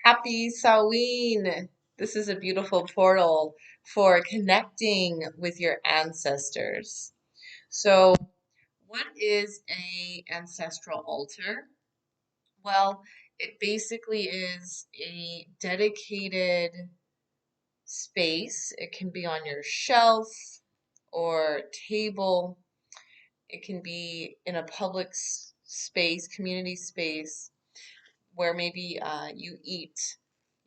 Happy Samhain! This is a beautiful portal for connecting with your ancestors. So, what is a ancestral altar? Well, it basically is a dedicated space. It can be on your shelf or table. It can be in a public space, community space, where maybe you eat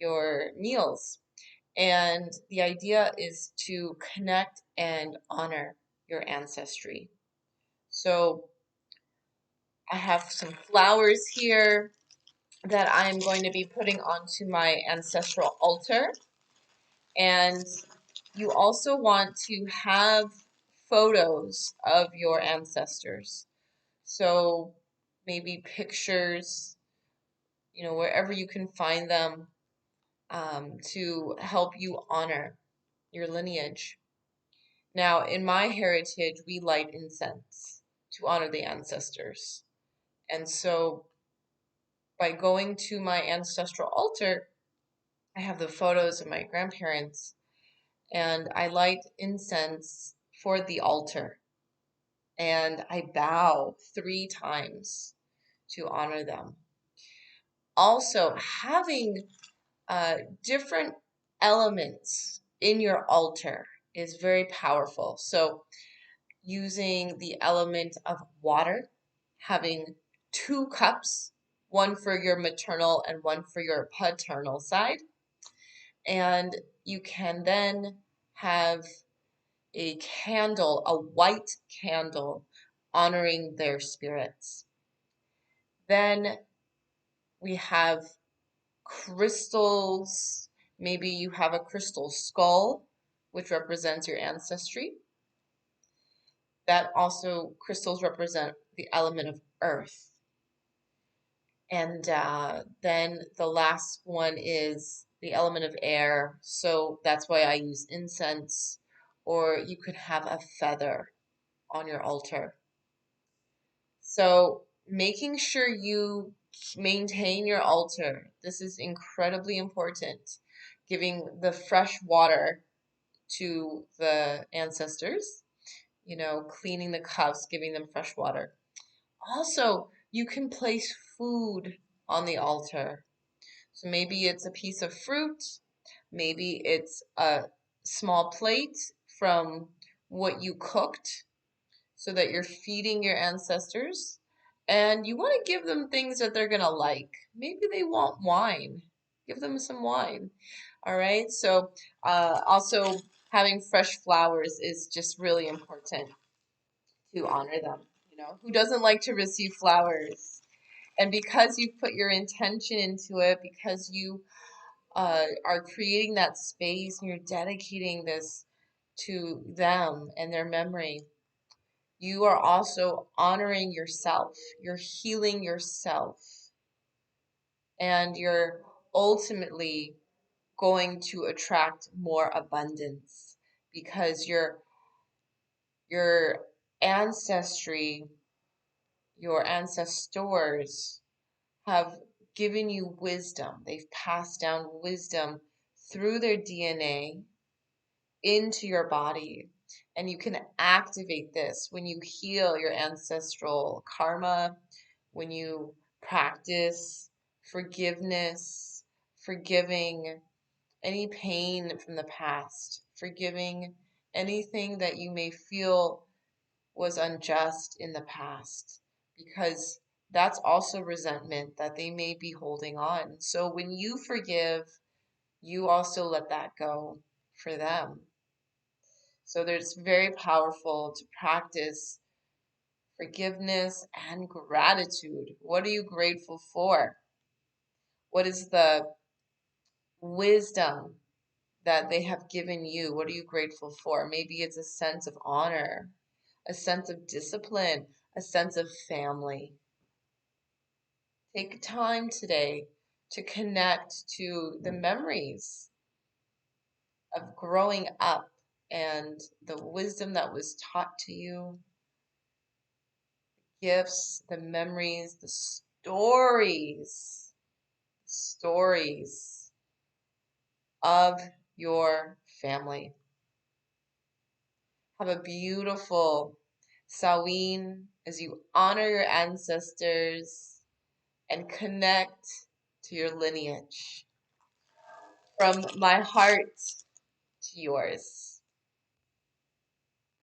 your meals. And the idea is to connect and honor your ancestry. So I have some flowers here that I'm going to be putting onto my ancestral altar. And you also want to have photos of your ancestors. So maybe pictures, wherever you can find them, to help you honor your lineage. Now, in my heritage, we light incense to honor the ancestors. And so by going to my ancestral altar, I have the photos of my grandparents and I light incense for the altar. And I bow 3 times to honor them. Also, having different elements in your altar is very powerful. So, using the element of water, having 2 cups, one for your maternal and one for your paternal side. And you can then have a candle, a white candle, honoring their spirits. Then we have crystals. Maybe you have a crystal skull, which represents your ancestry. That also, crystals represent the element of earth. And then the last one is the element of air. So that's why I use incense, or you could have a feather on your altar. So making sure you maintain your altar. This is incredibly important. Giving the fresh water to the ancestors, cleaning the cups, giving them fresh water. Also, you can place food on the altar. So maybe it's a piece of fruit, maybe it's a small plate from what you cooked so that you're feeding your ancestors. And you want to give them things that they're going to like. Maybe they want wine. Give them some wine. All right. So, also having fresh flowers is just really important to honor them. Who doesn't like to receive flowers? And because you put your intention into it, because you are creating that space and you're dedicating this to them and their memory, you are also honoring yourself. You're healing yourself. And you're ultimately going to attract more abundance because your ancestry, your ancestors have given you wisdom. They've passed down wisdom through their DNA into your body. And you can activate this when you heal your ancestral karma, when you practice forgiveness, forgiving any pain from the past, forgiving anything that you may feel was unjust in the past, because that's also resentment that they may be holding on. So when you forgive, you also let that go for them. So there's very powerful to practice forgiveness and gratitude. What are you grateful for? What is the wisdom that they have given you? What are you grateful for? Maybe it's a sense of honor, a sense of discipline, a sense of family. Take time today to connect to the memories of growing up and the wisdom that was taught to you, gifts, the memories, the stories stories of your family. Have a beautiful Samhain as you honor your ancestors and connect to your lineage. From my heart to yours.